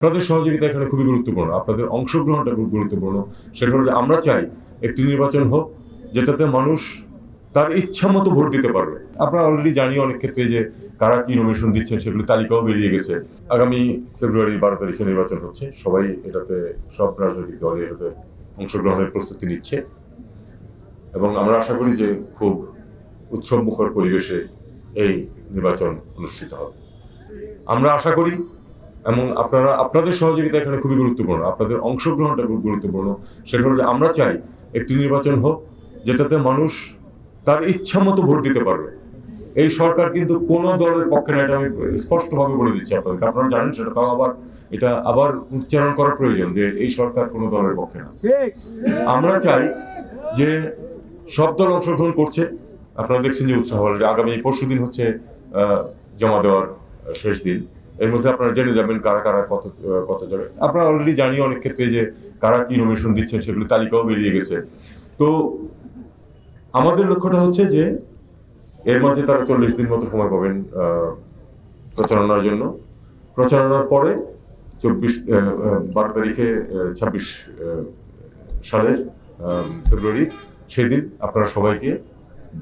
আপনাদের সহযোগিতা এখানে খুবই গুরুত্বপূর্ণ, আপনাদের অংশগ্রহণটা খুব গুরুত্বপূর্ণ। সেটা হলো যে আমরা চাই একটি নির্বাচন হোক যেটাতে মানুষ তার ইচ্ছা মতো ভোট দিতে পারবে। আমরা অলরেডি জানি অনেক ক্ষেত্রে যে কারা কি নমিনেশন দিচ্ছেন সেগুলো তালিকাও বেরিয়ে গেছে। আগামী ফেব্রুয়ারির 12 তারিখে নির্বাচন হচ্ছে, সবাই এটাতে, সব রাজনৈতিক দল এটাতে অংশগ্রহণের প্রস্তুতি নিচ্ছে এবং আমরা আশা করি যে খুব উৎসবমুখর পরিবেশে এই নির্বাচন অনুষ্ঠিত হবে। আমরা আশা করি এবং আপনাদের সহযোগিতা এখানে খুবই গুরুত্বপূর্ণ, আপনাদের অংশগ্রহণটা খুব গুরুত্বপূর্ণ। সেটা হলো যে আমরা চাই একটি নির্বাচন হোক যেটাতে মানুষ তার ইচ্ছা মতো ভোট দিতে পারবে। এই সরকার কিন্তু কোন দলের পক্ষে না, এটা আমি স্পষ্টভাবে বলে দিচ্ছি আপনাদেরকে। আপনারা জানেন সেটা, তাও আবার এটা আবার উচ্চারণ করা প্রয়োজন যে এই সরকার কোন দলের পক্ষে না। আমরা চাই যে সব দল অংশগ্রহণ করছে। আপনারা দেখছেন যে উৎসাহ, আগামী পরশুদিন হচ্ছে জমা দেওয়ার শেষ দিন। এর মধ্যে আপনারা জেনে যাবেন কারা কারা কত যাবে। আপনারা অলরেডি জানি অনেক ক্ষেত্রে যে কারা কি নমিনেশন দিচ্ছেন সেগুলো তালিকাও বেরিয়ে গেছে। তো আমাদের লক্ষ্যটা হচ্ছে যে এর মাঝে তারা 40 দিন মতো সময় পাবেন প্রচারণার জন্য। প্রচারণার পরে 12 তারিখে 26 সালের ফেব্রুয়ারি, সেদিন আপনারা সবাইকে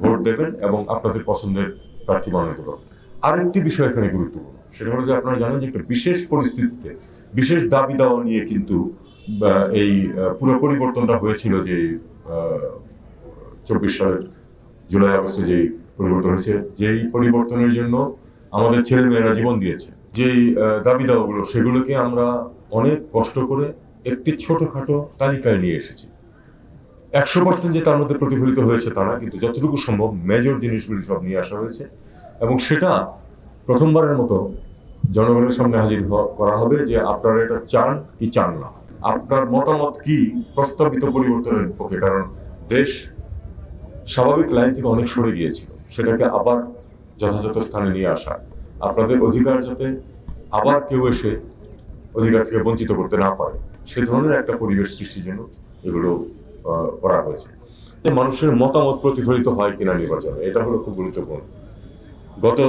ভোট দেবেন এবং আপনাদের পছন্দের প্রার্থী বানাতে পারবেন। আরেকটি বিষয় এখানে গুরুত্বপূর্ণ, সেটা হলো যে আপনারা জানেন যে একটা বিশেষ পরিস্থিতিতে বিশেষ দাবি দাওয়া নিয়ে কিন্তু এই পুরো পরিবর্তনটা হয়েছিল, যে 24 সালের জুলাই আগস্টে যেই পরিবর্তন হয়েছে, যেই পরিবর্তনের জন্য আমাদের ছেলে মেয়েরা জীবন দিয়েছে, যেই দাবি দাওয়াগুলো, সেগুলোকে আমরা অনেক কষ্ট করে একটি ছোটখাটো তালিকায় নিয়ে এসেছি। 100% যে তার মধ্যে প্রতিফলিত হয়েছে তা না, কিন্তু যতটুকু সম্ভব মেজর জিনিসগুলি সব নিয়ে আসা হয়েছে এবং সেটা প্রথমবারের মতো জনগণের সামনে হাজির করা হবে যে আপনারা এটা চান কি চান না, আপনার মতামত কি প্রস্তাবিত পরিবর্তনের পক্ষে। কারণ দেশ স্বাভাবিক লাইন থেকে অনেক সরে গিয়েছিল, সেটাকে আবার যথাযথ স্থানে নিয়ে আসা, আপনাদের অধিকার যাতে আবার কেউ এসে অধিকার থেকে বঞ্চিত করতে না পারে, সে ধরনের একটা পরিবেশ সৃষ্টির জন্য এগুলো করা হয়েছে। মানুষের মতামত প্রতিফলিত হয় কিনা নির্বাচনে, এটা হলো খুব গুরুত্বপূর্ণ। গত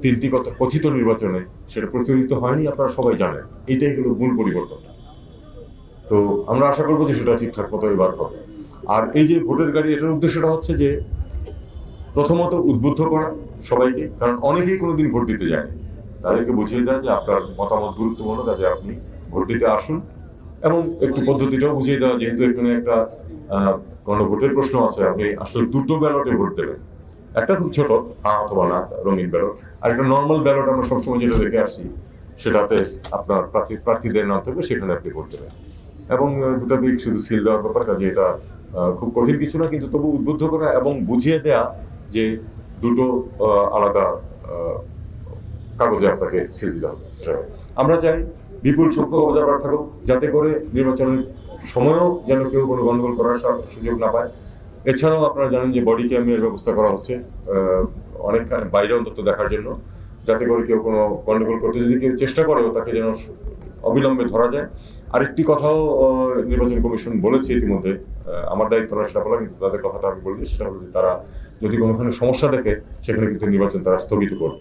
3টি কথিত নির্বাচনে সেটা প্রতিফলিত হয়নি, আপনারা সবাই জানেন। এটাই হলো মূল পরিবর্তনটা। তো আমরা আশা করবো যে সেটা ঠিকঠাক মতো এবার হবে। আর এই যে ভোটের গাড়ি, এটার উদ্দেশ্যটা হচ্ছে যে প্রথমত উদ্বুদ্ধ করা সবাইকে, কারণ অনেকেই কোনোদিন ভোট দিতে যায়নি, তাদেরকে বুঝিয়ে দেয় যে আপনার মতামত গুরুত্বপূর্ণ, কাজে আপনি ভোট দিতে আসুন। এবং একটু পদ্ধতিটাও বুঝিয়ে দেওয়া, যেহেতু এখানে একটা গণভোটের প্রশ্ন আছে, আপনি আসলে দুটো ব্যালটে ভোট দেবেন। একটা খুব ছোট অথবা না রঙিন ব্যালট, আর একটা নর্মাল ব্যালট আমরা সবসময় যেটা দেখে আসছি, সেটাতে আপনার প্রার্থীদের নাম থাকবে, সেখানে আপনি ভোট দেবেন। এবং দুটা দিক শুধু সিল দেওয়ার ব্যাপার, কাজে এটা খুব কঠিন কিছু না, কিন্তু তবু উদ্বুদ্ধ করা এবং বুঝিয়ে দেয়া যে দুটো আলাদা কাগজে আপনাকে সিল দিতে হবে। আমরা চাই বিপুল সংখ্যক অবজারভার থাকুক, যাতে করে নির্বাচনের সময়ও যেন কেউ কোনো গন্ডগোল করার সুযোগ না পায়। এছাড়াও আপনারা জানেন যে বডি ক্যামের ব্যবস্থা করা হচ্ছে অনেক বাইরে অন্তত দেখার জন্য, যাতে করে কেউ কোনো গন্ডগোল করতে যদি কেউ চেষ্টা করেও তাকে যেন অবিলম্বে ধরা যায়। আরেকটি কথাও নির্বাচন কমিশন বলেছে ইতিমধ্যে, আমার দায়িত্ব না সেটা বলা, কিন্তু তাদের কথাটা আমি বলি, সেটা হলো যে তারা যদি কোনোখানে সমস্যা দেখে সেখানে কিন্তু নির্বাচন তারা স্থগিত করবে।